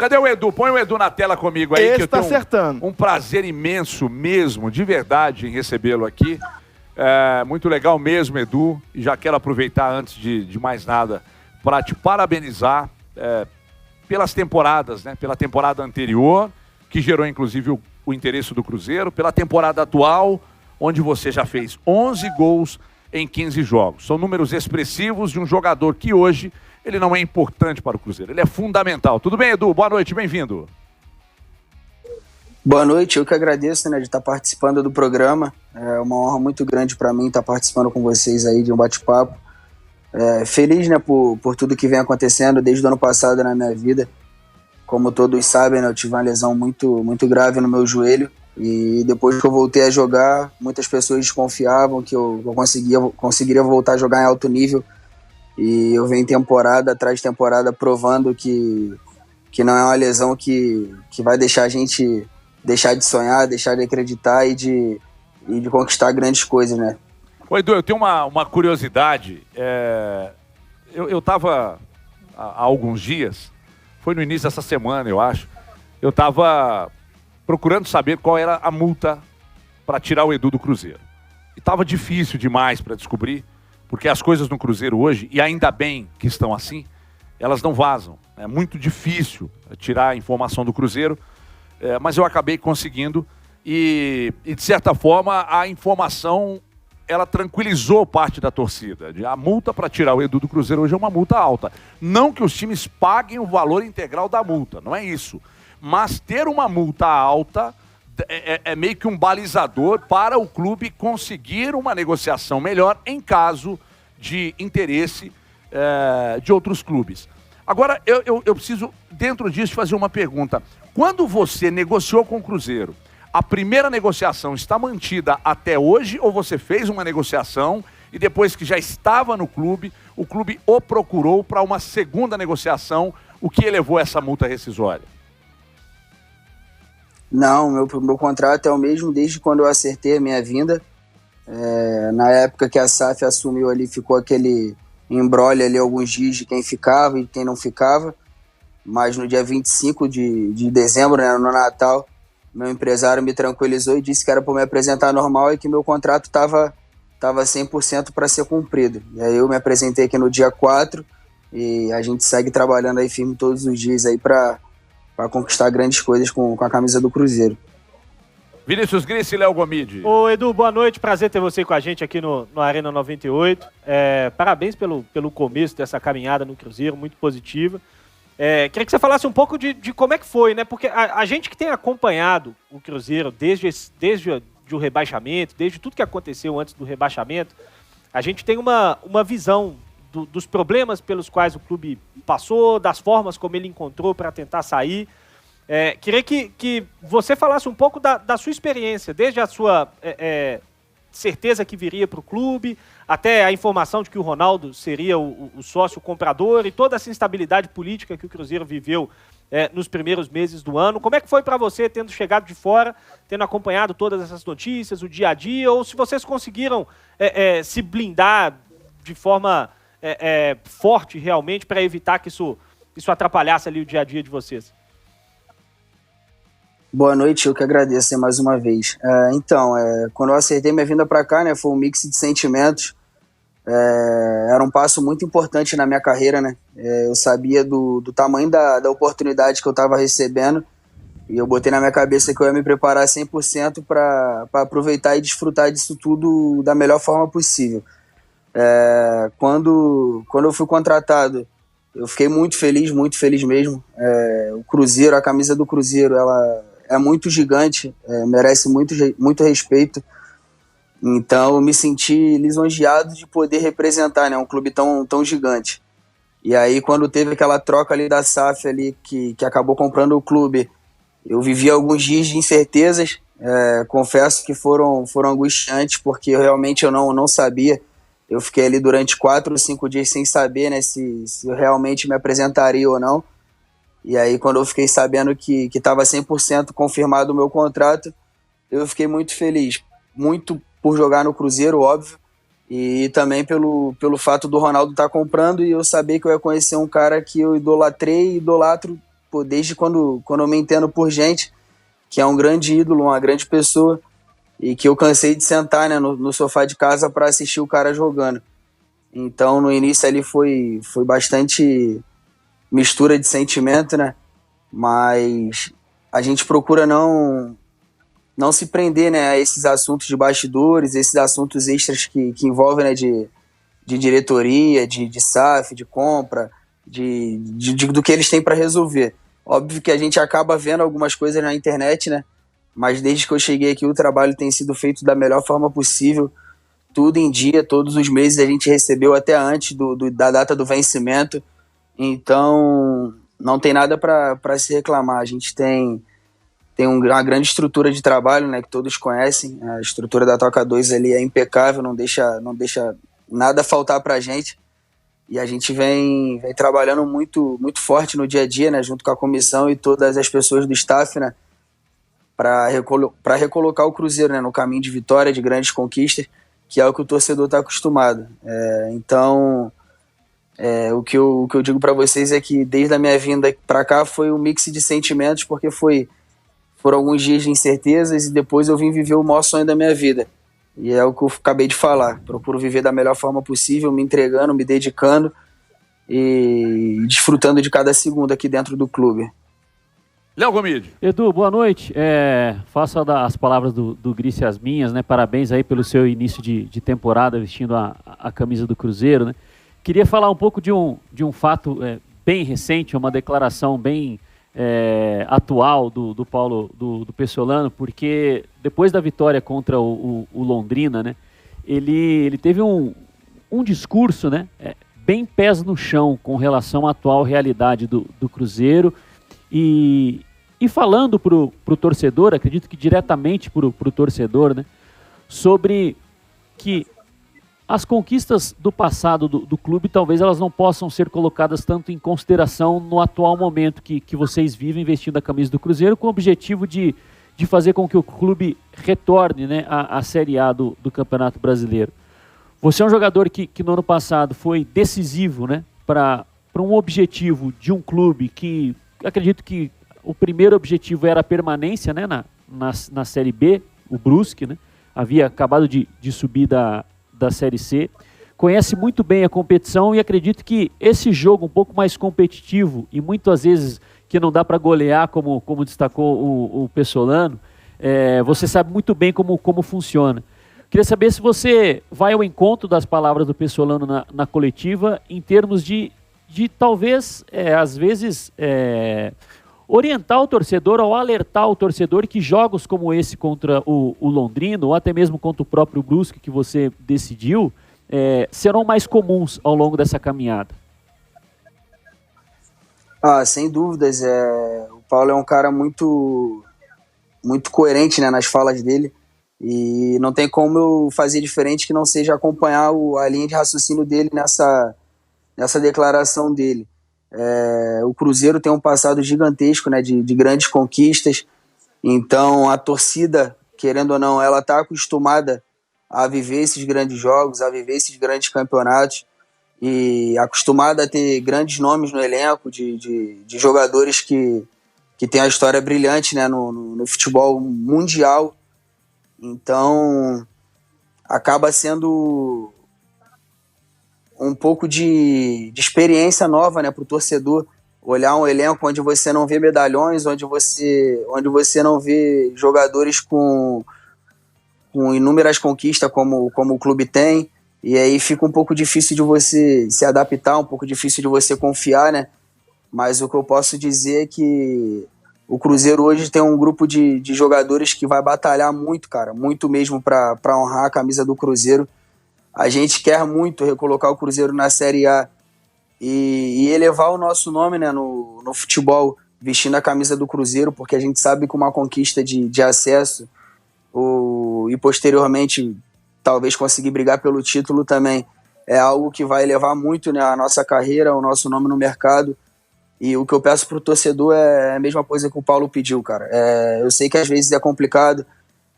Cadê o Edu? Põe o Edu na tela comigo aí. Esse que eu tá tenho acertando. um prazer imenso mesmo, de verdade, em recebê-lo aqui. Muito legal mesmo, Edu. E já quero aproveitar, antes de mais nada, para te parabenizar pelas temporadas, né? Pela temporada anterior, que gerou inclusive o interesse do Cruzeiro, pela temporada atual, onde você já fez 11 gols em 15 jogos. São números expressivos de um jogador que hoje ele não é importante para o Cruzeiro, ele é fundamental. Tudo bem, Edu? Boa noite, bem-vindo. Boa noite, eu que agradeço, né, de estar participando do programa. É uma honra muito grande para mim estar participando com vocês aí de um bate-papo. Feliz, né, por tudo que vem acontecendo desde o ano passado na minha vida. Como todos sabem, né, eu tive uma lesão muito, muito grave no meu joelho, e depois que eu voltei a jogar, muitas pessoas desconfiavam que eu conseguiria voltar a jogar em alto nível, e eu venho temporada atrás de temporada provando que não é uma lesão que vai deixar a gente deixar de sonhar, deixar de acreditar e de conquistar grandes coisas, né? Ô, Edu, eu tenho uma curiosidade. Eu estava há alguns dias, foi no início dessa semana, eu acho, eu estava procurando saber qual era a multa para tirar o Edu do Cruzeiro. E estava difícil demais para descobrir, porque as coisas no Cruzeiro hoje, e ainda bem que estão assim, elas não vazam. É muito difícil tirar a informação do Cruzeiro, mas eu acabei conseguindo e, de certa forma, a informação ela tranquilizou parte da torcida. A multa para tirar o Edu do Cruzeiro hoje é uma multa alta. Não que os times paguem o valor integral da multa, não é isso. Mas ter uma multa alta é meio que um balizador para o clube conseguir uma negociação melhor em caso de interesse de outros clubes. Agora, eu preciso, dentro disso, fazer uma pergunta. Quando você negociou com o Cruzeiro, a primeira negociação está mantida até hoje ou você fez uma negociação e depois que já estava no clube, o clube o procurou para uma segunda negociação, o que elevou essa multa rescisória? Não, meu contrato é o mesmo desde quando eu acertei a minha vinda. Na época que a SAF assumiu ali, ficou aquele imbróglio ali alguns dias de quem ficava e quem não ficava. Mas no dia 25 de dezembro, né, no Natal, meu empresário me tranquilizou e disse que era para me apresentar normal e que meu contrato estava 100% para ser cumprido. E aí eu me apresentei aqui no dia 4 e a gente segue trabalhando aí firme todos os dias aí para conquistar grandes coisas com a camisa do Cruzeiro. Vinícius Gris e Léo Gomide. Ô Edu, boa noite, prazer ter você com a gente aqui no Arena 98. Parabéns pelo começo dessa caminhada no Cruzeiro, muito positiva. Queria que você falasse um pouco de como é que foi, né? Porque a gente que tem acompanhado o Cruzeiro desde o rebaixamento, desde tudo que aconteceu antes do rebaixamento, a gente tem uma visão dos problemas pelos quais o clube passou, das formas como ele encontrou para tentar sair. Queria que você falasse um pouco da sua experiência, desde a sua certeza que viria para o clube, até a informação de que o Ronaldo seria o sócio comprador e toda essa instabilidade política que o Cruzeiro viveu nos primeiros meses do ano. Como é que foi para você, tendo chegado de fora, tendo acompanhado todas essas notícias, o dia a dia, ou se vocês conseguiram se blindar de forma forte realmente para evitar que isso atrapalhasse ali o dia a dia de vocês? Boa noite, eu que agradeço mais uma vez. Quando eu acertei minha vinda para cá, né, foi um mix de sentimentos. Era um passo muito importante na minha carreira, né? Eu sabia do tamanho da oportunidade que eu estava recebendo e eu botei na minha cabeça que eu ia me preparar 100% para aproveitar e desfrutar disso tudo da melhor forma possível. Quando eu fui contratado, eu fiquei muito feliz mesmo. O Cruzeiro, a camisa do Cruzeiro, ela é muito gigante, merece muito respeito. Então eu me senti lisonjeado de poder representar, né, um clube tão gigante. E aí quando teve aquela troca ali da SAF ali, que acabou comprando o clube, eu vivi alguns dias de incertezas. Confesso que foram angustiantes, porque eu não sabia. Eu fiquei ali durante 4 ou 5 dias sem saber, né, se eu realmente me apresentaria ou não. E aí, quando eu fiquei sabendo que estava 100% confirmado o meu contrato, eu fiquei muito feliz. Muito por jogar no Cruzeiro, óbvio, e também pelo fato do Ronaldo estar comprando e eu saber que eu ia conhecer um cara que eu idolatrei e idolatro pô, desde quando eu me entendo por gente, que é um grande ídolo, uma grande pessoa, e que eu cansei de sentar, né, no sofá de casa para assistir o cara jogando. Então, no início ali foi bastante mistura de sentimento, né? Mas a gente procura não se prender, né, a esses assuntos de bastidores, esses assuntos extras que envolvem, né, de diretoria, de SAF, de compra, do que eles têm para resolver. Óbvio que a gente acaba vendo algumas coisas na internet, né? Mas desde que eu cheguei aqui, o trabalho tem sido feito da melhor forma possível, tudo em dia, todos os meses a gente recebeu até antes da data do vencimento, então não tem nada para se reclamar. A gente tem uma grande estrutura de trabalho, né, que todos conhecem. A estrutura da Toca 2 ali é impecável, não deixa nada faltar para a gente. E a gente vem trabalhando muito, muito forte no dia a dia, né, junto com a comissão e todas as pessoas do staff, né, para recolocar o Cruzeiro, né, no caminho de vitória, de grandes conquistas, que é o que o torcedor está acostumado. Então, o que eu digo para vocês é que desde a minha vinda para cá foi um mix de sentimentos, porque foram alguns dias de incertezas e depois eu vim viver o maior sonho da minha vida. E é o que eu acabei de falar. Procuro viver da melhor forma possível, me entregando, me dedicando e desfrutando de cada segundo aqui dentro do clube. Léo Gomide. Edu, boa noite. Faço as palavras do Gris as minhas, né? Parabéns aí pelo seu início de temporada vestindo a camisa do Cruzeiro, né? Queria falar um pouco de um fato bem recente, uma declaração bem atual do Paulo do Pessolano, porque depois da vitória contra o Londrina, né? Ele teve um discurso, né? Bem pés no chão com relação à atual realidade do Cruzeiro. E falando pro torcedor, acredito que diretamente pro torcedor, né, sobre que as conquistas do passado do clube talvez elas não possam ser colocadas tanto em consideração no atual momento que vocês vivem vestindo a camisa do Cruzeiro, com o objetivo de fazer com que o clube retorne, né, à Série A do Campeonato Brasileiro. Você é um jogador que no ano passado foi decisivo, né, para um objetivo de um clube que acredito que o primeiro objetivo era a permanência, né, na Série B, o Brusque, né, havia acabado de subir da Série C, conhece muito bem a competição e acredito que esse jogo um pouco mais competitivo e muitas vezes que não dá para golear, como destacou o Pessolano, você sabe muito bem como funciona. Queria saber se você vai ao encontro das palavras do Pessolano na coletiva em termos de talvez, às vezes, orientar o torcedor ou alertar o torcedor que jogos como esse contra o Londrina, ou até mesmo contra o próprio Brusque que você decidiu, serão mais comuns ao longo dessa caminhada. Sem dúvidas. O Paulo é um cara muito, muito coerente, né, nas falas dele, e não tem como eu fazer diferente que não seja acompanhar a linha de raciocínio dele nessa declaração dele. O Cruzeiro tem um passado gigantesco, né, de grandes conquistas, então a torcida, querendo ou não, ela está acostumada a viver esses grandes jogos, a viver esses grandes campeonatos e acostumada a ter grandes nomes no elenco, de jogadores que têm a história brilhante, né, no futebol mundial. Então acaba sendo um pouco de experiência nova, né, para o torcedor olhar um elenco onde você não vê medalhões, onde você não vê jogadores com inúmeras conquistas como o clube tem, e aí fica um pouco difícil de você se adaptar, um pouco difícil de você confiar, né? Mas o que eu posso dizer é que o Cruzeiro hoje tem um grupo de jogadores que vai batalhar muito, cara, muito mesmo para honrar a camisa do Cruzeiro. A gente quer muito recolocar o Cruzeiro na Série A e elevar o nosso nome, né, no futebol, vestindo a camisa do Cruzeiro, porque a gente sabe que uma conquista de acesso e posteriormente talvez conseguir brigar pelo título também é algo que vai elevar muito, né, a nossa carreira, o nosso nome no mercado. E o que eu peço pro torcedor é a mesma coisa que o Paulo pediu, cara. Eu sei que às vezes é complicado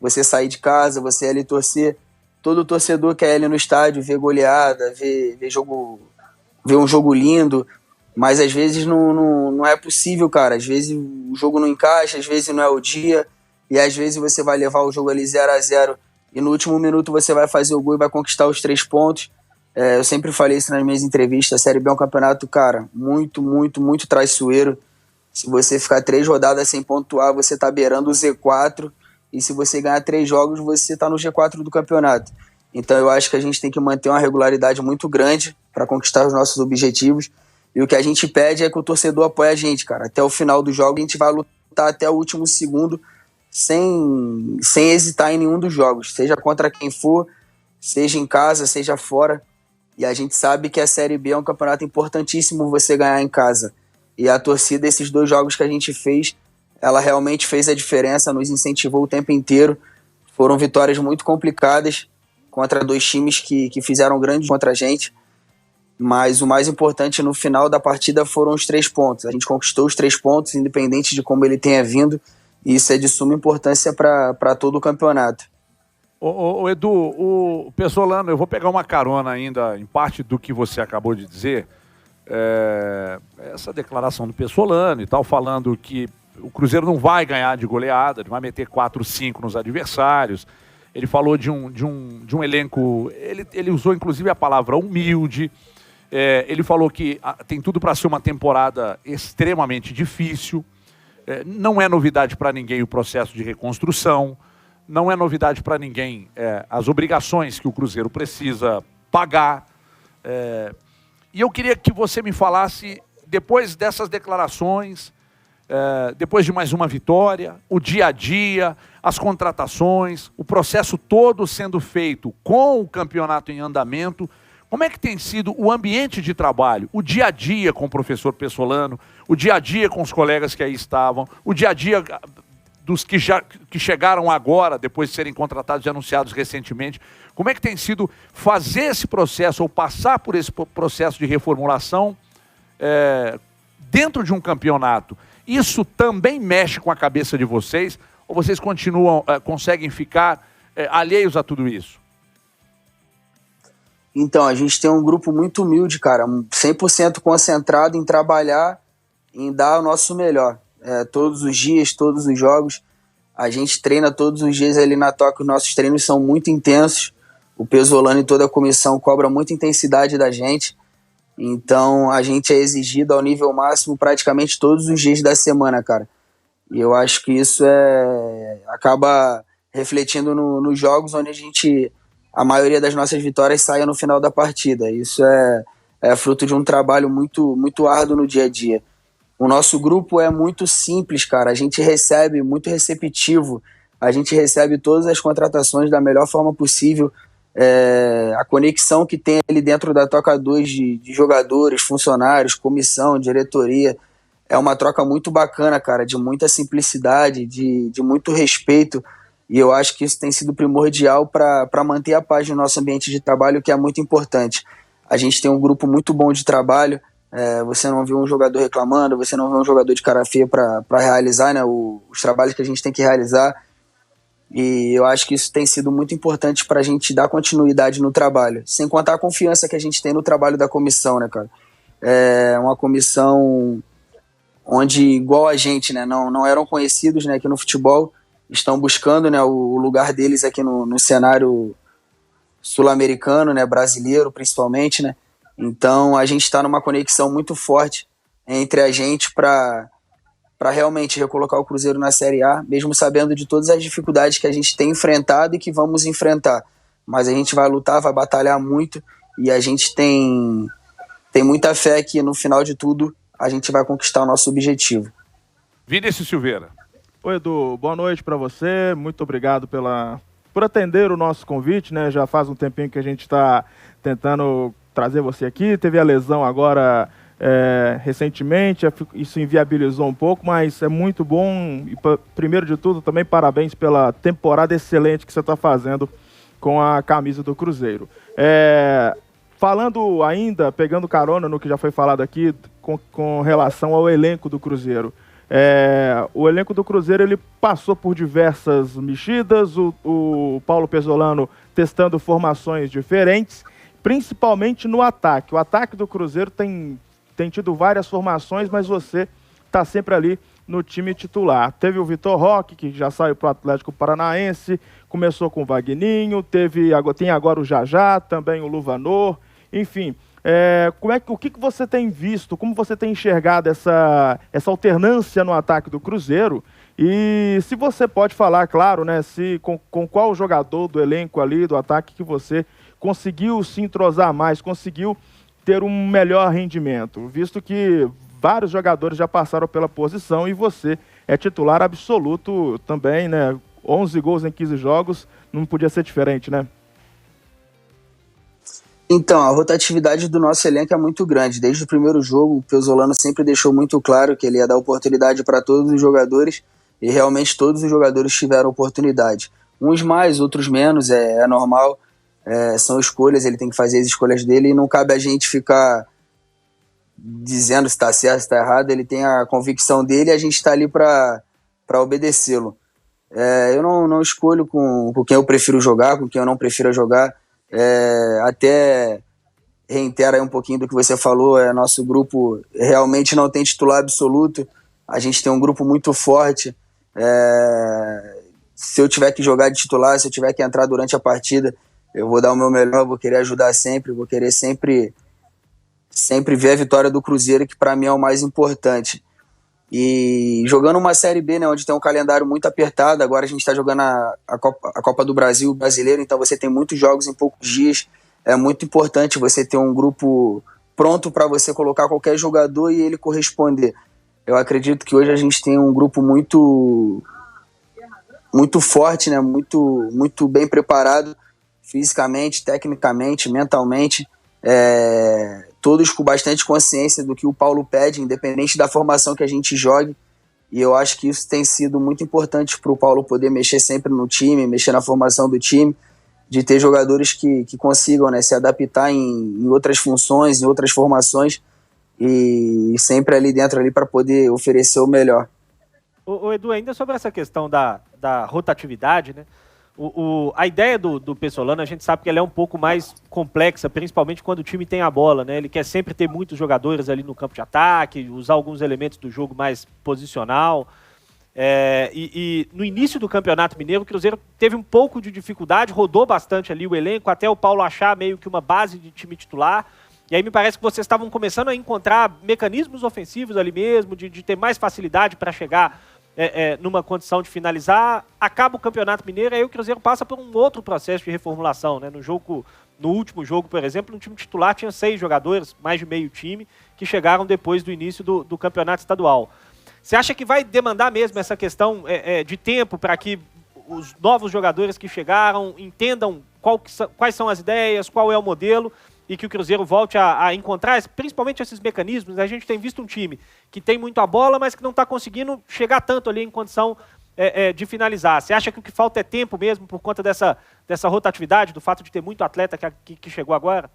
você sair de casa, você ir ali torcer. Todo torcedor quer ir ali no estádio, ver goleada, ver um jogo lindo. mas às vezes não é possível, cara. Às vezes o jogo não encaixa, às vezes não é o dia, e às vezes você vai levar o jogo ali 0-0 e no último minuto você vai fazer o gol e vai conquistar os 3 pontos. Eu sempre falei isso nas minhas entrevistas, a Série B é um campeonato, cara, muito, muito, muito traiçoeiro. Se você ficar 3 rodadas sem pontuar, você tá beirando o Z4, e se você ganhar 3 jogos, você tá no G4 do campeonato. Então eu acho que a gente tem que manter uma regularidade muito grande para conquistar os nossos objetivos, e o que a gente pede é que o torcedor apoie a gente, cara. Até o final do jogo a gente vai lutar até o último segundo, sem hesitar em nenhum dos jogos, seja contra quem for, seja em casa, seja fora. E a gente sabe que a Série B é um campeonato importantíssimo você ganhar em casa. E a torcida, esses 2 jogos que a gente fez, ela realmente fez a diferença, nos incentivou o tempo inteiro. Foram vitórias muito complicadas contra 2 times que fizeram grande contra a gente. Mas o mais importante no final da partida foram os 3 pontos. A gente conquistou os 3 pontos, independente de como ele tenha vindo. E isso é de suma importância para todo o campeonato. Ô Edu, o Pesolano, eu vou pegar uma carona ainda em parte do que você acabou de dizer. Essa declaração do Pesolano e tal, falando que o Cruzeiro não vai ganhar de goleada, ele vai meter 4-5 nos adversários. Ele falou de um elenco, ele usou inclusive a palavra humilde. Ele falou que tem tudo para ser uma temporada extremamente difícil. Não é novidade para ninguém o processo de reconstrução, não é novidade para ninguém as obrigações que o Cruzeiro precisa pagar. E eu queria que você me falasse, depois dessas declarações, depois de mais uma vitória, o dia a dia, as contratações, o processo todo sendo feito com o campeonato em andamento, como é que tem sido o ambiente de trabalho, o dia a dia com o professor Pesolano, o dia a dia com os colegas que aí estavam, o dia a dia dos que chegaram agora, depois de serem contratados e anunciados recentemente, como é que tem sido fazer esse processo ou passar por esse processo de reformulação dentro de um campeonato? Isso também mexe com a cabeça de vocês ou vocês conseguem ficar alheios a tudo isso? Então, a gente tem um grupo muito humilde, cara, 100% concentrado em trabalhar, em dar o nosso melhor. Todos os dias, todos os jogos, a gente treina todos os dias ali na toca, os nossos treinos são muito intensos, o Pesolano e toda a comissão cobra muita intensidade da gente, então a gente é exigido ao nível máximo praticamente todos os dias da semana, cara. E eu acho que isso acaba refletindo nos jogos onde a maioria das nossas vitórias sai no final da partida. Isso é fruto de um trabalho muito, muito árduo no dia a dia. O nosso grupo é muito simples, cara. A gente recebe muito receptivo. A gente recebe todas as contratações da melhor forma possível. A conexão que tem ali dentro da Toca 2 de jogadores, funcionários, comissão, diretoria, é uma troca muito bacana, cara, de muita simplicidade, de muito respeito. E eu acho que isso tem sido primordial para manter a paz no nosso ambiente de trabalho, que é muito importante. A gente tem um grupo muito bom de trabalho, você não vê um jogador reclamando, você não vê um jogador de cara feia para realizar, né, os trabalhos que a gente tem que realizar. E eu acho que isso tem sido muito importante para a gente dar continuidade no trabalho, sem contar a confiança que a gente tem no trabalho da comissão, né, cara? É uma comissão onde, igual a gente, né, não eram conhecidos, né, aqui no futebol, estão buscando, né, o lugar deles aqui no cenário sul-americano, né, brasileiro principalmente, né. Então a gente está numa conexão muito forte entre a gente para realmente recolocar o Cruzeiro na Série A, mesmo sabendo de todas as dificuldades que a gente tem enfrentado e que vamos enfrentar. Mas a gente vai lutar, vai batalhar muito e a gente tem muita fé que no final de tudo a gente vai conquistar o nosso objetivo. Vinícius Silveira. Oi, Edu, boa noite para você, muito obrigado por atender o nosso convite, né? Já faz um tempinho que a gente está tentando trazer você aqui, teve a lesão agora recentemente, isso inviabilizou um pouco, mas é muito bom e primeiro de tudo também parabéns pela temporada excelente que você está fazendo com a camisa do Cruzeiro. Falando ainda, pegando carona no que já foi falado aqui com relação ao elenco do Cruzeiro, o elenco do Cruzeiro ele passou por diversas mexidas, o Paulo Pesolano testando formações diferentes, principalmente no ataque. O ataque do Cruzeiro tem tem tido várias formações, mas você está sempre ali no time titular. Teve o Vitor Roque, que já saiu para o Atlético Paranaense, começou com o Vagninho, tem agora o Jajá, também o Luvanor, enfim. O que você tem visto, como você tem enxergado essa alternância no ataque do Cruzeiro? E se você pode falar, claro, né, com qual jogador do elenco ali, do ataque, que você conseguiu se entrosar mais, conseguiu ter um melhor rendimento, visto que vários jogadores já passaram pela posição e você é titular absoluto também, né? 11 gols em 15 jogos, não podia ser diferente, né? Então, a rotatividade do nosso elenco é muito grande. Desde o primeiro jogo, o Pesolano sempre deixou muito claro que ele ia dar oportunidade para todos os jogadores, e realmente todos os jogadores tiveram oportunidade. Uns mais, outros menos, é normal, são escolhas, ele tem que fazer as escolhas dele, e não cabe a gente ficar dizendo se está certo, se está errado. Ele tem a convicção dele e a gente está ali para obedecê-lo. Eu não escolho com quem eu prefiro jogar, com quem eu não prefiro jogar. Até reitero aí um pouquinho do que você falou, nosso grupo realmente não tem titular absoluto, a gente tem um grupo muito forte. Se eu tiver que jogar de titular, se eu tiver que entrar durante a partida, eu vou dar o meu melhor, vou querer ajudar sempre, vou querer sempre ver a vitória do Cruzeiro, que para mim é o mais importante. E jogando uma Série B, né, onde tem um calendário muito apertado, agora a gente está jogando a Copa do Brasil, o brasileiro, então você tem muitos jogos em poucos dias, é muito importante você ter um grupo pronto para você colocar qualquer jogador e ele corresponder. Eu acredito que hoje a gente tem um grupo muito forte, né, muito bem preparado, fisicamente, tecnicamente, mentalmente, todos com bastante consciência do que o Paulo pede, independente da formação que a gente jogue, e eu acho que isso tem sido muito importante para o Paulo poder mexer sempre no time, mexer na formação do time, de ter jogadores que consigam, né, se adaptar em outras funções, em outras formações, e sempre ali dentro ali para poder oferecer o melhor. O Edu, ainda sobre essa questão da rotatividade, né? A ideia do Pesolano, a gente sabe que ela é um pouco mais complexa, principalmente quando o time tem a bola, né? Ele quer sempre ter muitos jogadores ali no campo de ataque, usar alguns elementos do jogo mais posicional. E no início do Campeonato Mineiro, o Cruzeiro teve um pouco de dificuldade, rodou bastante ali o elenco, até o Paulo achar meio que uma base de time titular. E aí me parece que vocês estavam começando a encontrar mecanismos ofensivos ali mesmo, de ter mais facilidade para chegar numa condição de finalizar. Acaba o Campeonato Mineiro, aí o Cruzeiro passa por um outro processo de reformulação, né? No último jogo, por exemplo, no time titular tinha 6 jogadores, mais de meio time, que chegaram depois do início do Campeonato Estadual. Você acha que vai demandar mesmo essa questão de tempo para que os novos jogadores que chegaram entendam quais são as ideias, qual é o modelo, e que o Cruzeiro volte a encontrar principalmente esses mecanismos? A gente tem visto um time que tem muito a bola, mas que não está conseguindo chegar tanto ali em condição de finalizar. Você acha que o que falta é tempo mesmo por conta dessa rotatividade, do fato de ter muito atleta que chegou agora?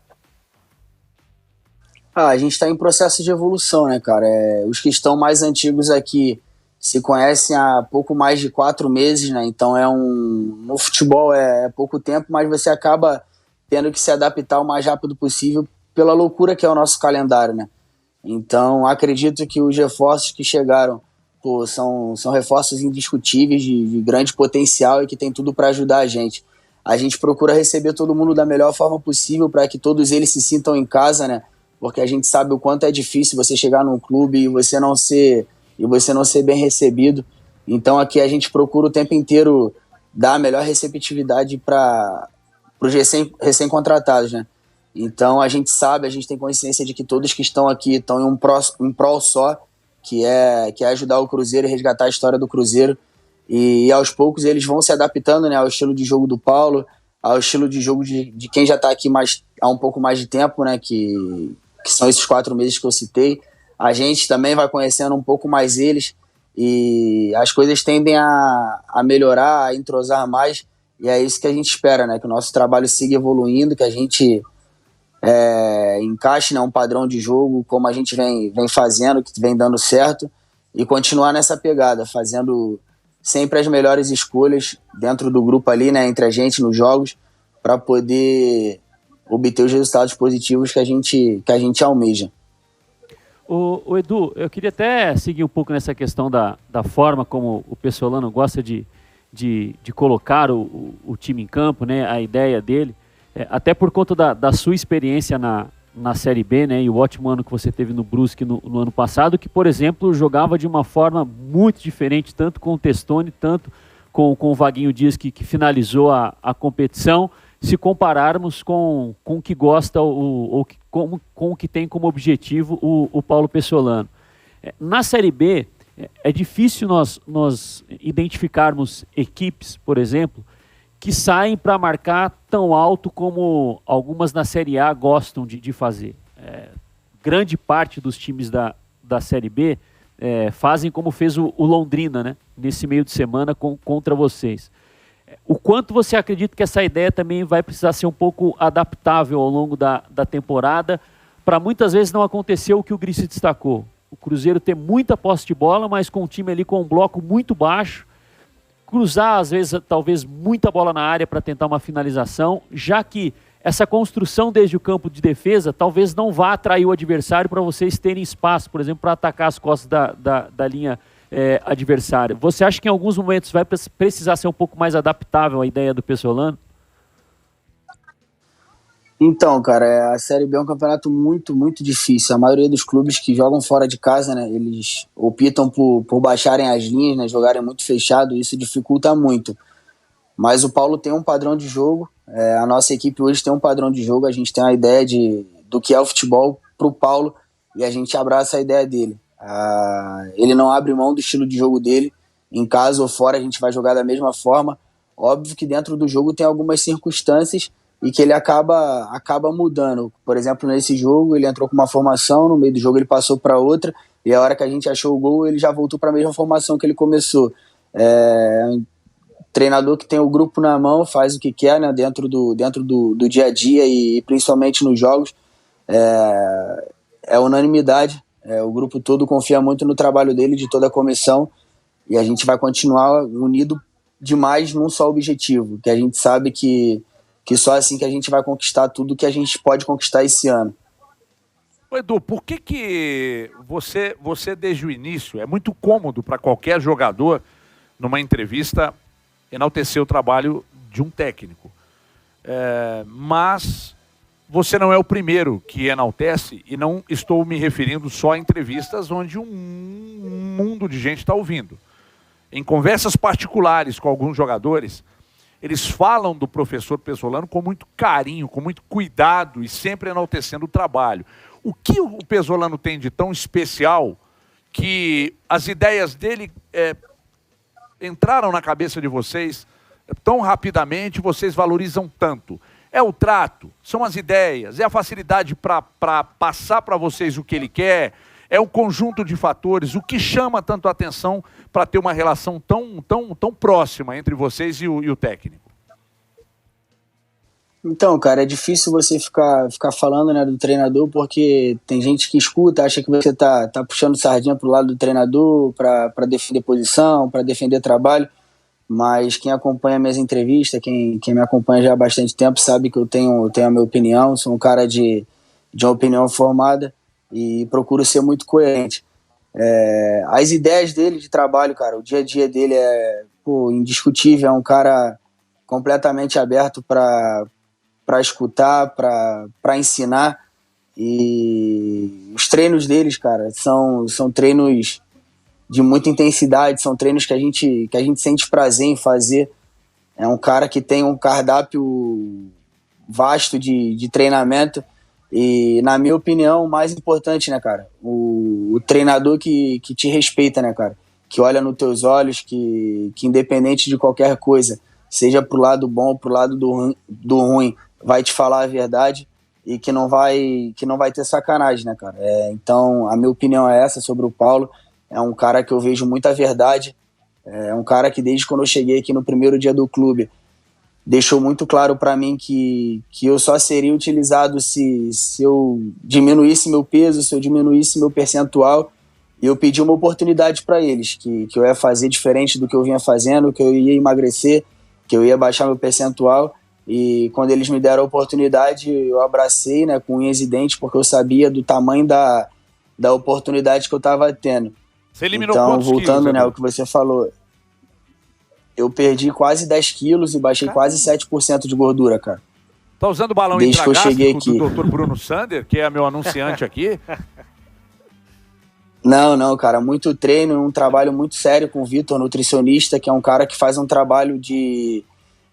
A gente está em processo de evolução, né, cara? Os que estão mais antigos aqui se conhecem há pouco mais de 4 meses, né? Então no futebol é pouco tempo, mas você acaba tendo que se adaptar o mais rápido possível pela loucura que é o nosso calendário, né? Então, acredito que os reforços que chegaram são reforços indiscutíveis, de grande potencial e que tem tudo para ajudar a gente. A gente procura receber todo mundo da melhor forma possível para que todos eles se sintam em casa, né? Porque a gente sabe o quanto é difícil você chegar num clube e você não ser bem recebido. Então, aqui a gente procura o tempo inteiro dar a melhor receptividade para os recém-contratados, né? Então a gente tem consciência de que todos que estão aqui estão em um prol só, que é ajudar o Cruzeiro e resgatar a história do Cruzeiro. E aos poucos eles vão se adaptando, né, ao estilo de jogo do Paulo, ao estilo de jogo de quem já está aqui há um pouco mais de tempo, né, que são esses 4 meses que eu citei. A gente também vai conhecendo um pouco mais eles e as coisas tendem a melhorar, a entrosar mais. E é isso que a gente espera, né? Que o nosso trabalho siga evoluindo, que a gente encaixe, né, um padrão de jogo como a gente vem fazendo, que vem dando certo, e continuar nessa pegada, fazendo sempre as melhores escolhas dentro do grupo ali, né, entre a gente nos jogos, para poder obter os resultados positivos que a gente almeja. O Edu, eu queria até seguir um pouco nessa questão da forma como o Pessolano gosta de colocar o time em campo, né, a ideia dele, até por conta da sua experiência na Série B, né, e o ótimo ano que você teve no Brusque no ano passado, que, por exemplo, jogava de uma forma muito diferente, tanto com o Testoni, tanto com o Vaguinho Dias, que finalizou a competição, se compararmos com o que gosta com o que tem como objetivo o Paulo Pessolano. Na Série B, é difícil nós identificarmos equipes, por exemplo, que saem para marcar tão alto como algumas na Série A gostam de fazer. Grande parte dos times da Série B fazem como fez o Londrina, né, nesse meio de semana contra vocês. O quanto você acredita que essa ideia também vai precisar ser um pouco adaptável ao longo da temporada, para muitas vezes não acontecer o que o Gris destacou. O Cruzeiro ter muita posse de bola, mas com o time ali com um bloco muito baixo, cruzar às vezes talvez muita bola na área para tentar uma finalização, já que essa construção desde o campo de defesa talvez não vá atrair o adversário para vocês terem espaço, por exemplo, para atacar as costas da linha adversária. Você acha que em alguns momentos vai precisar ser um pouco mais adaptável à ideia do Pessolano? Então, cara, a Série B é um campeonato muito, muito difícil. A maioria dos clubes que jogam fora de casa, né, eles optam por baixarem as linhas, né, jogarem muito fechado, e isso dificulta muito. Mas o Paulo tem um padrão de jogo, a nossa equipe hoje tem um padrão de jogo, a gente tem uma ideia do que é o futebol pro Paulo, e a gente abraça a ideia dele. Ele não abre mão do estilo de jogo dele, em casa ou fora a gente vai jogar da mesma forma. Óbvio que dentro do jogo tem algumas circunstâncias e que ele acaba mudando. Por exemplo, nesse jogo ele entrou com uma formação, no meio do jogo ele passou para outra, e a hora que a gente achou o gol ele já voltou para a mesma formação que ele começou. Um treinador que tem o grupo na mão, faz o que quer, né, dentro do dia a dia e principalmente nos jogos. É unanimidade. O grupo todo confia muito no trabalho dele, de toda a comissão, e a gente vai continuar unido demais num só objetivo, que a gente sabe que só assim que a gente vai conquistar tudo que a gente pode conquistar esse ano. Edu, por que você desde o início, é muito cômodo para qualquer jogador numa entrevista enaltecer o trabalho de um técnico, mas você não é o primeiro que enaltece, e não estou me referindo só a entrevistas onde um mundo de gente está ouvindo. Em conversas particulares com alguns jogadores, eles falam do professor Pessolano com muito carinho, com muito cuidado e sempre enaltecendo o trabalho. O que o Pessolano tem de tão especial que as ideias dele entraram na cabeça de vocês tão rapidamente, vocês valorizam tanto? É o trato, são as ideias, é a facilidade para passar para vocês o que ele quer, é o conjunto de fatores, o que chama tanto a atenção para ter uma relação tão próxima entre vocês e o técnico? Então, cara, é difícil você ficar falando, né, do treinador, porque tem gente que escuta, acha que você tá puxando sardinha pro lado do treinador para defender posição, para defender trabalho. Mas quem acompanha minhas entrevistas, quem me acompanha já há bastante tempo, sabe que eu tenho a minha opinião, sou um cara de uma opinião formada e procuro ser muito coerente. As ideias dele de trabalho, cara, o dia a dia dele é indiscutível, é um cara completamente aberto para escutar, para ensinar, e os treinos deles, cara, são treinos de muita intensidade, são treinos que a gente sente prazer em fazer. É um cara que tem um cardápio vasto de treinamento e, na minha opinião, o mais importante, né, cara, o treinador que te respeita, né, cara, que olha nos teus olhos, que independente de qualquer coisa, seja pro lado bom ou pro lado do ruim, vai te falar a verdade e que não vai ter sacanagem, né, cara. Então, a minha opinião é essa sobre o Paulo. É um cara que eu vejo muita verdade, é um cara que desde quando eu cheguei aqui no primeiro dia do clube, deixou muito claro para mim que eu só seria utilizado se eu diminuísse meu peso, se eu diminuísse meu percentual, e eu pedi uma oportunidade para eles, que eu ia fazer diferente do que eu vinha fazendo, que eu ia emagrecer, que eu ia baixar meu percentual, e quando eles me deram a oportunidade, eu abracei, né, com unhas e dentes, porque eu sabia do tamanho da da oportunidade que eu estava tendo. Você eliminou então, quantos voltando, quilos, né, ao que você falou, eu perdi quase 10 quilos e baixei quase 7% de gordura, cara. Tá usando o balão Desde que eu cheguei intragástrico aqui. do Dr. Bruno Sander, que é meu anunciante aqui? Não, cara, muito treino, um trabalho muito sério com o Vitor, nutricionista, que é um cara que faz um trabalho de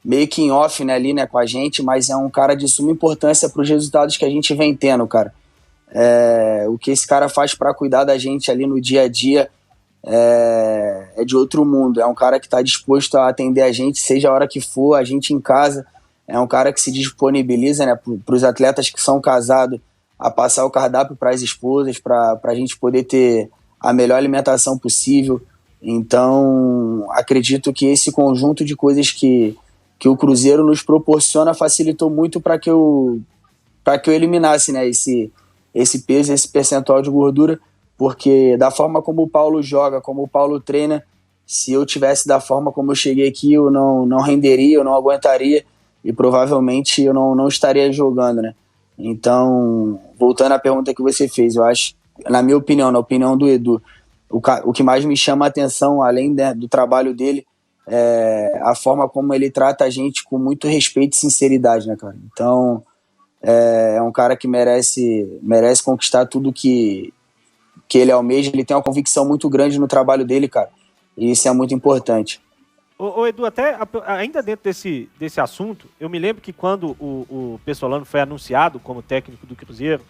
making off, né, ali, né, com a gente, mas é um cara de suma importância para os resultados que a gente vem tendo, cara. O que esse cara faz para cuidar da gente ali no dia a dia é de outro mundo. É um cara que está disposto a atender a gente, seja a hora que for, a gente em casa. É um cara que se disponibiliza, né, para os atletas que são casados a passar o cardápio para as esposas, para a gente poder ter a melhor alimentação possível. Então, acredito que esse conjunto de coisas que o Cruzeiro nos proporciona facilitou muito para que eu eliminasse, né, esse peso, esse percentual de gordura, porque da forma como o Paulo joga, como o Paulo treina, se eu tivesse da forma como eu cheguei aqui, eu não renderia, eu não aguentaria e provavelmente eu não estaria jogando, né? Então, voltando à pergunta que você fez, eu acho, na minha opinião, na opinião do Edu, o que mais me chama a atenção, além do trabalho dele, é a forma como ele trata a gente com muito respeito e sinceridade, né, cara? Então, é um cara que merece conquistar tudo que ele almeja. Ele tem uma convicção muito grande no trabalho dele, cara, e isso é muito importante. Ô Edu, até ainda dentro desse assunto, eu me lembro que quando o Pessolano foi anunciado como técnico do Cruzeiro,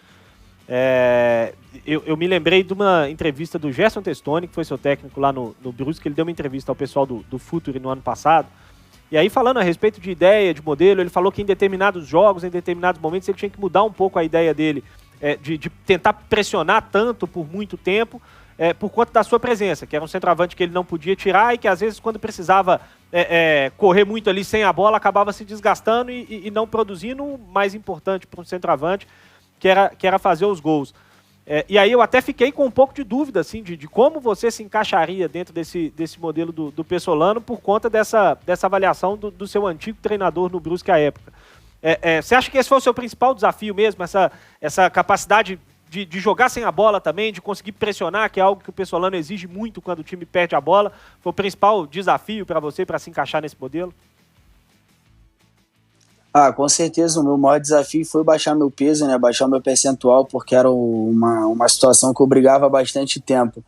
eu me lembrei de uma entrevista do Gerson Testoni, que foi seu técnico lá no Brusque, que ele deu uma entrevista ao pessoal do Futuri no ano passado, e aí falando a respeito de ideia, de modelo, ele falou que em determinados jogos, em determinados momentos, ele tinha que mudar um pouco a ideia dele, de tentar pressionar tanto por muito tempo, por conta da sua presença, que era um centroavante que ele não podia tirar e que às vezes quando precisava correr muito ali sem a bola, acabava se desgastando e não produzindo o mais importante para um centroavante, que era fazer os gols. E aí eu até fiquei com um pouco de dúvida assim, de como você se encaixaria dentro desse modelo do Pessolano por conta dessa avaliação do seu antigo treinador no Brusque à época. Você acha que esse foi o seu principal desafio mesmo, essa capacidade de jogar sem a bola também, de conseguir pressionar, que é algo que o Pessolano exige muito quando o time perde a bola? Foi o principal desafio para você, para se encaixar nesse modelo? Com certeza, o meu maior desafio foi baixar meu peso, né, baixar meu percentual, porque era uma situação que eu brigava há bastante tempo.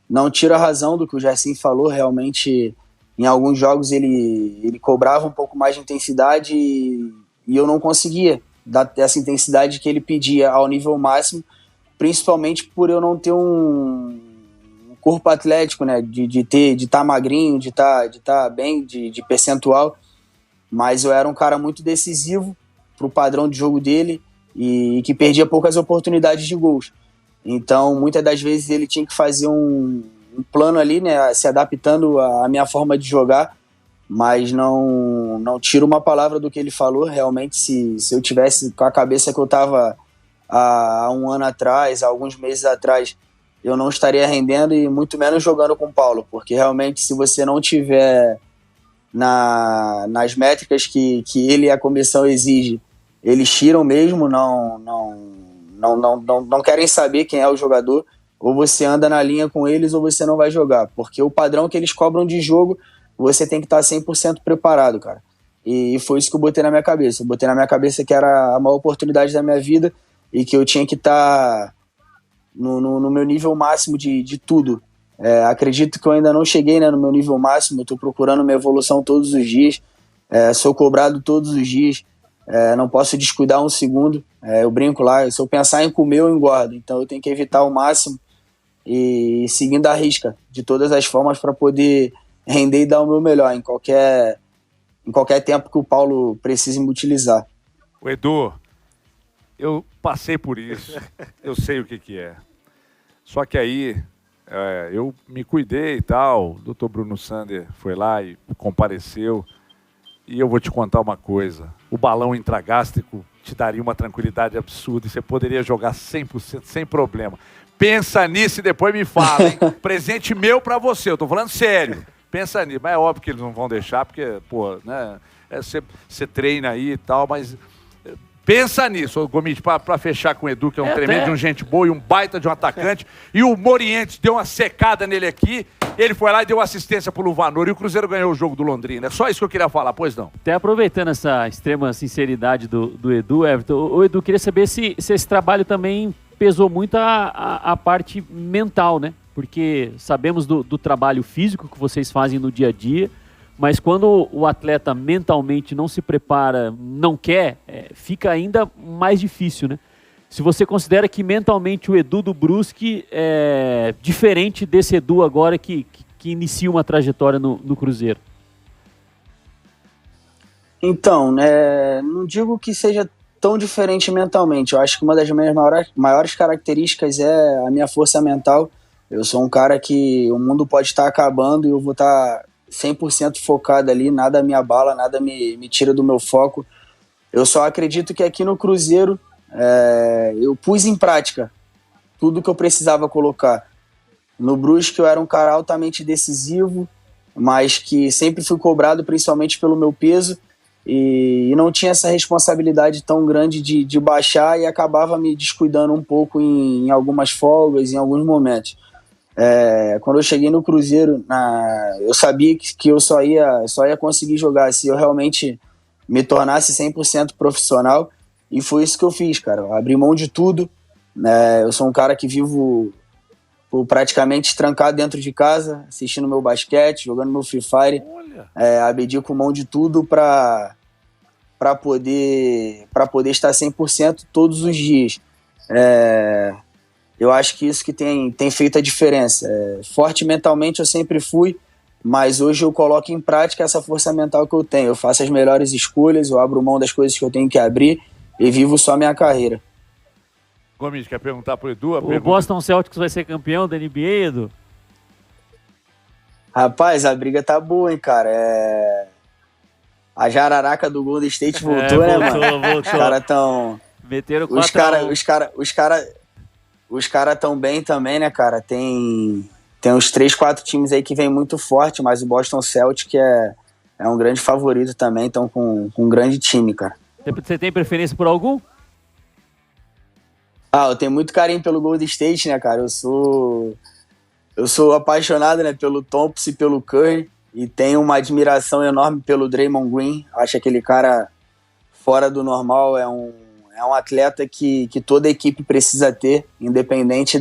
Não tiro a razão do que o Gerson falou, realmente em alguns jogos ele cobrava um pouco mais de intensidade e eu não conseguia dar essa intensidade que ele pedia ao nível máximo, principalmente por eu não ter um corpo atlético, né, de estar magrinho, de estar bem, de percentual, mas eu era um cara muito decisivo pro padrão de jogo dele e que perdia poucas oportunidades de gols. Então, muitas das vezes ele tinha que fazer um plano ali, né, se adaptando à minha forma de jogar, mas não tiro uma palavra do que ele falou. Realmente, se eu tivesse com a cabeça que eu estava há um ano atrás, há alguns meses atrás, eu não estaria rendendo e muito menos jogando com o Paulo, porque realmente se você não tiver nas métricas que ele e a comissão exige, eles tiram mesmo, não querem saber quem é o jogador, ou você anda na linha com eles ou você não vai jogar, porque o padrão que eles cobram de jogo, você tem que estar 100% preparado, cara. E foi isso que eu botei na minha cabeça. Eu botei na minha cabeça que era a maior oportunidade da minha vida e que eu tinha que estar no meu nível máximo de tudo. Acredito que eu ainda não cheguei, né, no meu nível máximo. Eu estou procurando minha evolução todos os dias. Sou cobrado todos os dias. Não posso descuidar um segundo. Eu brinco lá, se eu pensar em comer, eu engordo. Então eu tenho que evitar ao máximo e seguindo a risca de todas as formas para poder render e dar o meu melhor em qualquer tempo que o Paulo precise me utilizar. O Edu, eu passei por isso, eu sei o que é. Só que aí eu me cuidei e tal, o Dr. Bruno Sander foi lá e compareceu, e eu vou te contar uma coisa, o balão intragástrico te daria uma tranquilidade absurda e você poderia jogar 100% sem problema. Pensa nisso e depois me fala, hein? Presente meu pra você, eu tô falando sério. Pensa nisso, mas é óbvio que eles não vão deixar, porque, pô, né, você treina aí e tal, mas Pensa nisso, Gomes, pra fechar com o Edu, que é um tremendo de um gente boa e um baita de um atacante. E o Morientes deu uma secada nele aqui. Ele foi lá e deu assistência pro Luvanor. E o Cruzeiro ganhou o jogo do Londrina. É só isso que eu queria falar, pois não. Até aproveitando essa extrema sinceridade do Edu, Everton, o Edu, queria saber se esse trabalho também pesou muito a parte mental, né? Porque sabemos do trabalho físico que vocês fazem no dia a dia, mas quando o atleta mentalmente não se prepara, não quer, fica ainda mais difícil, né? Se você considera que mentalmente o Edu do Brusque é diferente desse Edu agora que inicia uma trajetória no Cruzeiro. Então, não digo que seja tão diferente mentalmente. Eu acho que uma das minhas maiores características é a minha força mental. Eu sou um cara que o mundo pode estar acabando e eu vou estar 100% focado ali, nada me abala, nada me tira do meu foco. Eu só acredito que aqui no Cruzeiro eu pus em prática tudo que eu precisava colocar. No Brusque eu era um cara altamente decisivo, mas que sempre fui cobrado principalmente pelo meu peso e não tinha essa responsabilidade tão grande de baixar e acabava me descuidando um pouco em algumas folgas, em alguns momentos. Quando eu cheguei no Cruzeiro, eu sabia que eu só ia conseguir jogar se eu realmente me tornasse 100% profissional, e foi isso que eu fiz, cara. Eu abri mão de tudo, eu sou um cara que vivo praticamente trancado dentro de casa, assistindo meu basquete, jogando meu Free Fire, abdico mão de tudo para poder estar 100% todos os dias. Eu acho que isso que tem feito a diferença. Forte mentalmente eu sempre fui, mas hoje eu coloco em prática essa força mental que eu tenho. Eu faço as melhores escolhas, eu abro mão das coisas que eu tenho que abrir e vivo só minha carreira. Gomes, quer perguntar pro Edu? O Boston Celtics vai ser campeão da NBA, Edu? Rapaz, a briga tá boa, hein, cara. A jararaca do Golden State voltou, né, mano? Voltou. Os caras tão... Meteram 4-1. Os caras tão bem também, né, cara? Tem uns 3, 4 times aí que vem muito forte, mas o Boston Celtics é um grande favorito também, então com um grande time, cara. Você tem preferência por algum? Eu tenho muito carinho pelo Golden State, né, cara? Eu sou apaixonado, né, pelo Thompson e pelo Curry, e tenho uma admiração enorme pelo Draymond Green. Acho aquele cara fora do normal, é um atleta que toda a equipe precisa ter, independente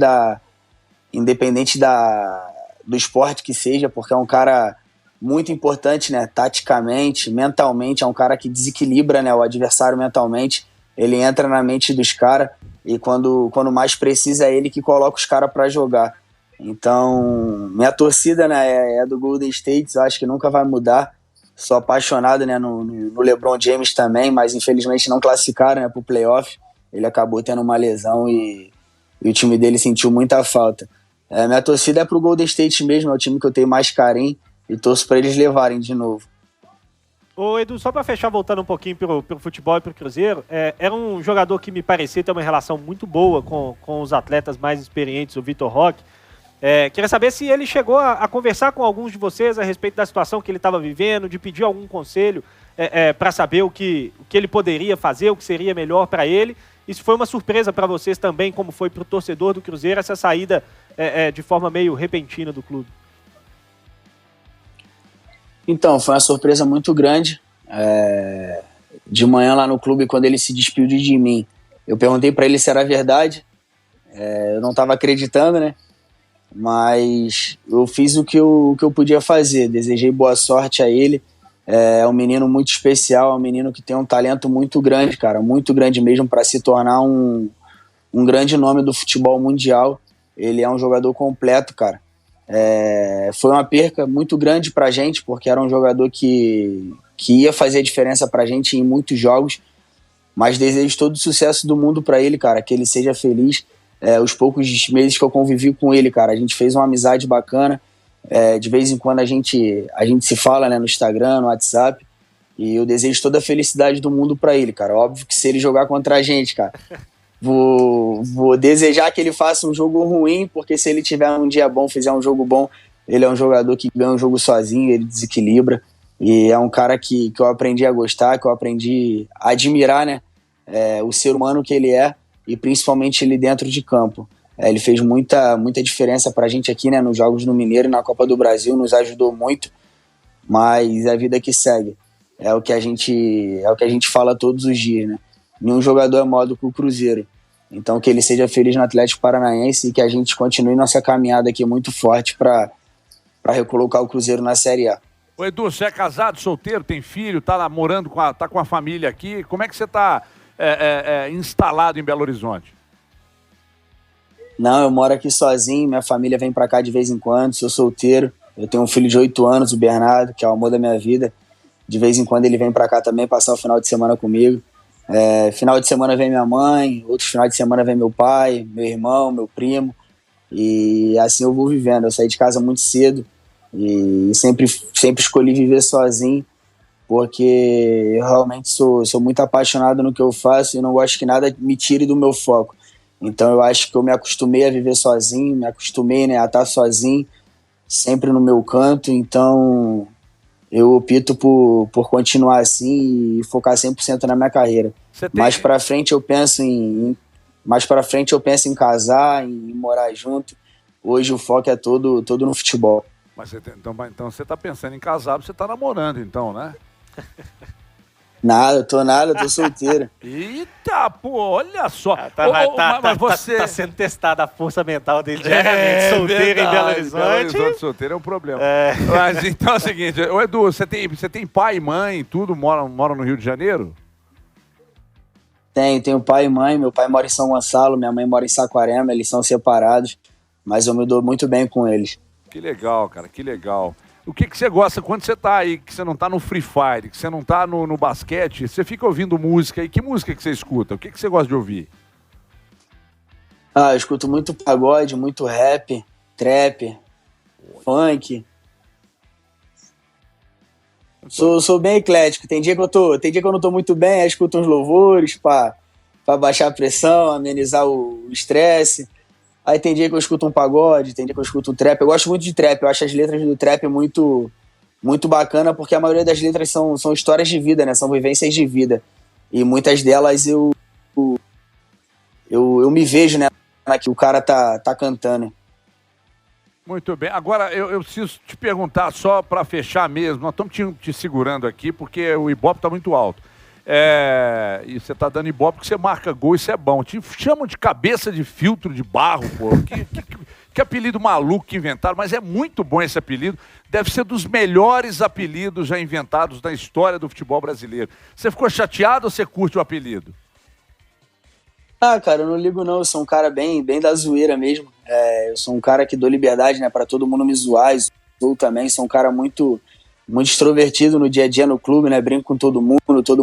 do esporte que seja, porque é um cara muito importante, né, taticamente, mentalmente, é um cara que desequilibra, né, o adversário mentalmente. Ele entra na mente dos caras e quando mais precisa é ele que coloca os caras para jogar. Então, minha torcida, né, é do Golden State, eu acho que nunca vai mudar. Sou apaixonado, né, no LeBron James também, mas infelizmente não classificaram, né, pro playoff. Ele acabou tendo uma lesão e o time dele sentiu muita falta. Minha torcida é pro Golden State mesmo, é o time que eu tenho mais carinho e torço para eles levarem de novo. Ô Edu, só para fechar, voltando um pouquinho pelo futebol e pro Cruzeiro, era um jogador que me parecia ter uma relação muito boa com os atletas mais experientes, o Vitor Roque. Queria saber se ele chegou a conversar com alguns de vocês a respeito da situação que ele estava vivendo, de pedir algum conselho para saber o que ele poderia fazer, o que seria melhor para ele. E se foi uma surpresa para vocês também, como foi para o torcedor do Cruzeiro, essa saída de forma meio repentina do clube. Então, foi uma surpresa muito grande. De manhã lá no clube, quando ele se despediu de mim, eu perguntei para ele se era verdade. Eu não estava acreditando, né? Mas eu fiz o que eu podia fazer. Desejei boa sorte a ele. É um menino muito especial, é um menino que tem um talento muito grande, cara, muito grande mesmo, para se tornar um grande nome do futebol mundial. Ele é um jogador completo, cara. Foi uma perca muito grande pra gente, porque era um jogador que ia fazer a diferença pra gente em muitos jogos, mas desejo todo o sucesso do mundo pra ele, cara, que ele seja feliz. Os poucos meses que eu convivi com ele, cara, a gente fez uma amizade bacana. De vez em quando a gente se fala, né, no Instagram, no WhatsApp, e eu desejo toda a felicidade do mundo pra ele, cara. Óbvio que se ele jogar contra a gente, cara, vou desejar que ele faça um jogo ruim, porque se ele tiver um dia bom, fizer um jogo bom, ele é um jogador que ganha um jogo sozinho, ele desequilibra, e é um cara que eu aprendi a gostar, que eu aprendi a admirar, né, o ser humano que ele é, e principalmente ele dentro de campo. Ele fez muita diferença pra gente aqui, né, nos Jogos do Mineiro e na Copa do Brasil, nos ajudou muito, mas é a vida que segue. É o que a gente fala todos os dias, né? Nenhum jogador é maior do que o Cruzeiro. Então que ele seja feliz no Atlético Paranaense e que a gente continue nossa caminhada aqui muito forte para recolocar o Cruzeiro na Série A. Ô Edu, você é casado, solteiro, tem filho, tá namorando, tá com a família aqui. Como é que você tá instalado em Belo Horizonte? Não, eu moro aqui sozinho, minha família vem pra cá de vez em quando, sou solteiro. Eu tenho um filho de 8 anos, o Bernardo, que é o amor da minha vida. De vez em quando ele vem pra cá também passar o final de semana comigo. Final de semana vem minha mãe, outros finais de semana vem meu pai, meu irmão, meu primo. E assim eu vou vivendo. Eu saí de casa muito cedo e sempre escolhi viver sozinho, porque eu realmente sou muito apaixonado no que eu faço e não gosto que nada me tire do meu foco. Então eu acho que eu me acostumei a viver sozinho, me acostumei, né, a estar sozinho, sempre no meu canto. Então eu opto por continuar assim e focar 100% na minha carreira. Mais pra frente eu penso em casar, em morar junto. Hoje o foco é todo no futebol. Mas então você tá pensando em casar, você tá namorando então, né? Nada, tô solteiro. Eita, pô, olha só. Mas você... tá sendo testada a força mental dele diariamente. Solteiro em Belo Horizonte. Solteiro é um problema. Mas então é o seguinte, ô Edu, você tem pai e mãe, tudo, mora no Rio de Janeiro? Tenho pai e mãe. Meu pai mora em São Gonçalo, minha mãe mora em Saquarema, eles são separados, mas eu me dou muito bem com eles. Que legal, cara, que legal. O que você gosta quando você tá aí, que você não tá no Free Fire, que você não tá no basquete, você fica ouvindo música, e que música que você escuta? O que você gosta de ouvir? Eu escuto muito pagode, muito rap, trap, funk. Sou bem eclético. Tem dia que eu não tô muito bem, aí escuto uns louvores pra baixar a pressão, amenizar o estresse. Aí tem dia que eu escuto um pagode, tem dia que eu escuto um trap. Eu gosto muito de trap, eu acho as letras do trap muito, muito bacana, porque a maioria das letras são histórias de vida, né? São vivências de vida. E muitas delas eu me vejo, né? Que o cara tá cantando. Muito bem. Agora, eu preciso te perguntar, só para fechar mesmo, nós estamos te segurando aqui, porque o Ibope está muito alto. E você tá dando Ibope porque você marca gol, isso é bom. Te chamam de cabeça de filtro de barro, pô. Que apelido maluco que inventaram, mas é muito bom esse apelido. Deve ser dos melhores apelidos já inventados na história do futebol brasileiro. Você ficou chateado ou você curte o apelido? Cara, eu não ligo não. Eu sou um cara bem da zoeira mesmo. Eu sou um cara que dou liberdade, né, pra todo mundo me zoar. Eu também sou um cara muito extrovertido no dia a dia no clube, né? Brinco com todo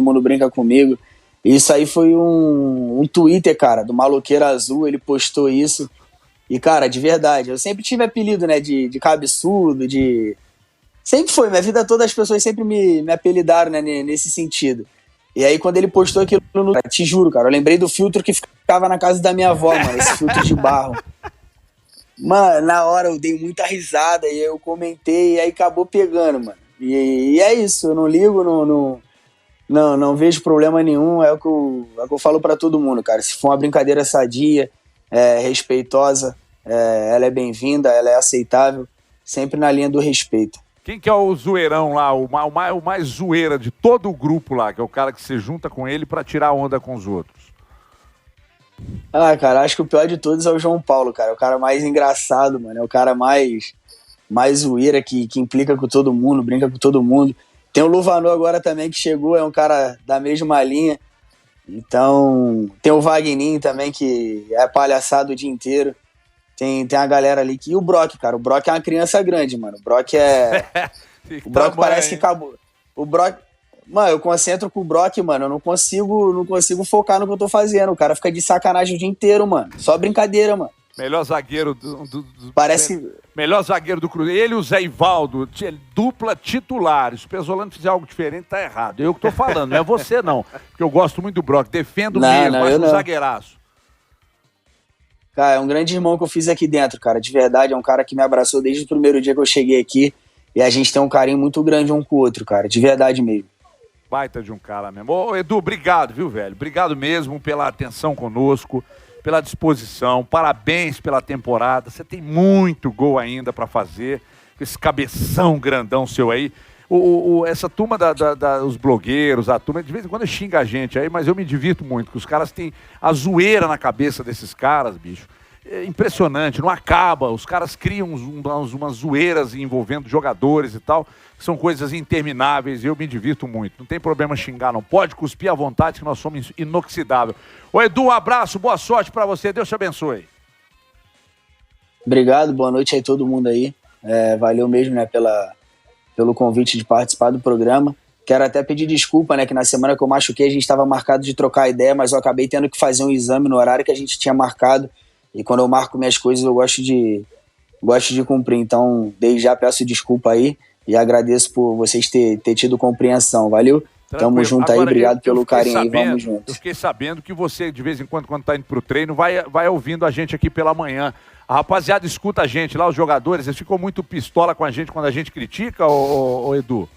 mundo brinca comigo. Isso aí foi um Twitter, cara, do Maloqueiro Azul, ele postou isso. E, cara, de verdade, eu sempre tive apelido, né, de cabeçudo, Sempre foi, minha vida toda as pessoas sempre me apelidaram, né, nesse sentido. E aí, quando ele postou aquilo te juro, cara, eu lembrei do filtro que ficava na casa da minha avó, mano, esse filtro de barro. Mano, na hora eu dei muita risada e eu comentei e aí acabou pegando, mano. E é isso, eu não ligo, não vejo problema nenhum, é o que eu falo pra todo mundo, cara. Se for uma brincadeira sadia, respeitosa, ela é bem-vinda, ela é aceitável, sempre na linha do respeito. Quem que é o zoeirão lá, o mais zoeira de todo o grupo lá, que é o cara que se junta com ele pra tirar onda com os outros? Cara, acho que o pior de todos é o João Paulo, cara. É o cara mais engraçado, mano. É o cara mais zoeira que implica com todo mundo, brinca com todo mundo. Tem o Luvanor agora também que chegou, é um cara da mesma linha. Então, tem o Wagninho também, que é palhaçado o dia inteiro. Tem a galera ali que... E o Brock, cara. O Brock é uma criança grande, mano. O Brock o Brock parece que acabou. O Brock... Mano, eu concentro com o Brock, mano. Eu não consigo focar no que eu tô fazendo. O cara fica de sacanagem o dia inteiro, mano. Só brincadeira, mano. Melhor zagueiro Parece... Melhor zagueiro do Cruzeiro. Ele e o Zé Ivaldo, dupla titular. Se o Pesolano fizer algo diferente, tá errado. Eu que tô falando, não é você não. Porque eu gosto muito do Brock. Defendo mesmo, acho um zagueiraço. Cara, é um grande irmão que eu fiz aqui dentro, cara. De verdade, é um cara que me abraçou desde o primeiro dia que eu cheguei aqui. E a gente tem um carinho muito grande um com o outro, cara. De verdade mesmo. Baita de um cara mesmo. Ô, Edu, obrigado, viu, velho? Obrigado mesmo pela atenção conosco, pela disposição. Parabéns pela temporada. Você tem muito gol ainda pra fazer. Esse cabeção grandão seu aí. Essa turma os blogueiros, a turma, de vez em quando xinga a gente aí, mas eu me divirto muito, porque os caras têm a zoeira na cabeça desses caras, bicho. É impressionante, não acaba. Os caras criam umas zoeiras envolvendo jogadores e tal, que são coisas intermináveis, e eu me divirto muito. Não tem problema xingar, não. Pode cuspir à vontade, que nós somos inoxidáveis. Ô, Edu, um abraço, boa sorte pra você. Deus te abençoe. Obrigado, boa noite aí todo mundo aí. Valeu mesmo, né, pelo convite de participar do programa. Quero até pedir desculpa, né, que na semana que eu machuquei a gente estava marcado de trocar ideia, mas eu acabei tendo que fazer um exame no horário que a gente tinha marcado, e quando eu marco minhas coisas eu gosto de cumprir. Então, desde já peço desculpa aí e agradeço por vocês ter tido compreensão. Valeu? Tranquilo. Tamo junto. Agora, aí, obrigado pelo carinho aí, vamos junto. Eu fiquei sabendo que você, de vez em quando tá indo pro treino, vai ouvindo a gente aqui pela manhã. A rapaziada escuta a gente lá, os jogadores, eles ficam muito pistola com a gente quando a gente critica, ô Edu?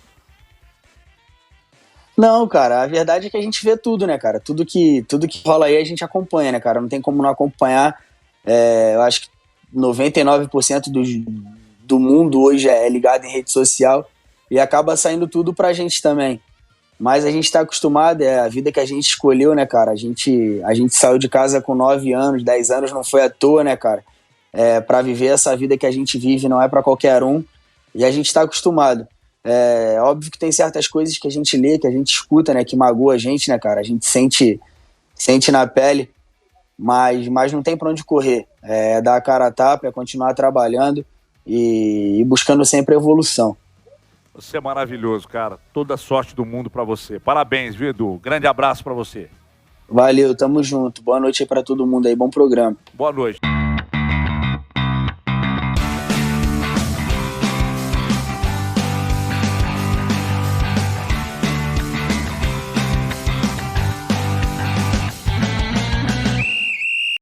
Não, cara, a verdade é que a gente vê tudo, né, cara? Tudo que rola aí a gente acompanha, né, cara? Não tem como não acompanhar. Eu acho que 99% do mundo hoje é ligado em rede social e acaba saindo tudo pra gente também. Mas a gente tá acostumado, é a vida que a gente escolheu, né, cara? A gente saiu de casa com 9 anos, 10 anos, não foi à toa, né, cara? Pra viver essa vida que a gente vive não é pra qualquer um, e a gente tá acostumado. Óbvio que tem certas coisas que a gente lê, que a gente escuta, né, que magoa a gente, né, cara? A gente sente na pele, mas não tem pra onde correr. Dar a cara a tapa, é continuar trabalhando e buscando sempre evolução. Você é maravilhoso, cara. Toda a sorte do mundo pra você. Parabéns, viu, Edu? Grande abraço pra você. Valeu, tamo junto. Boa noite aí pra todo mundo aí, bom programa. Boa noite.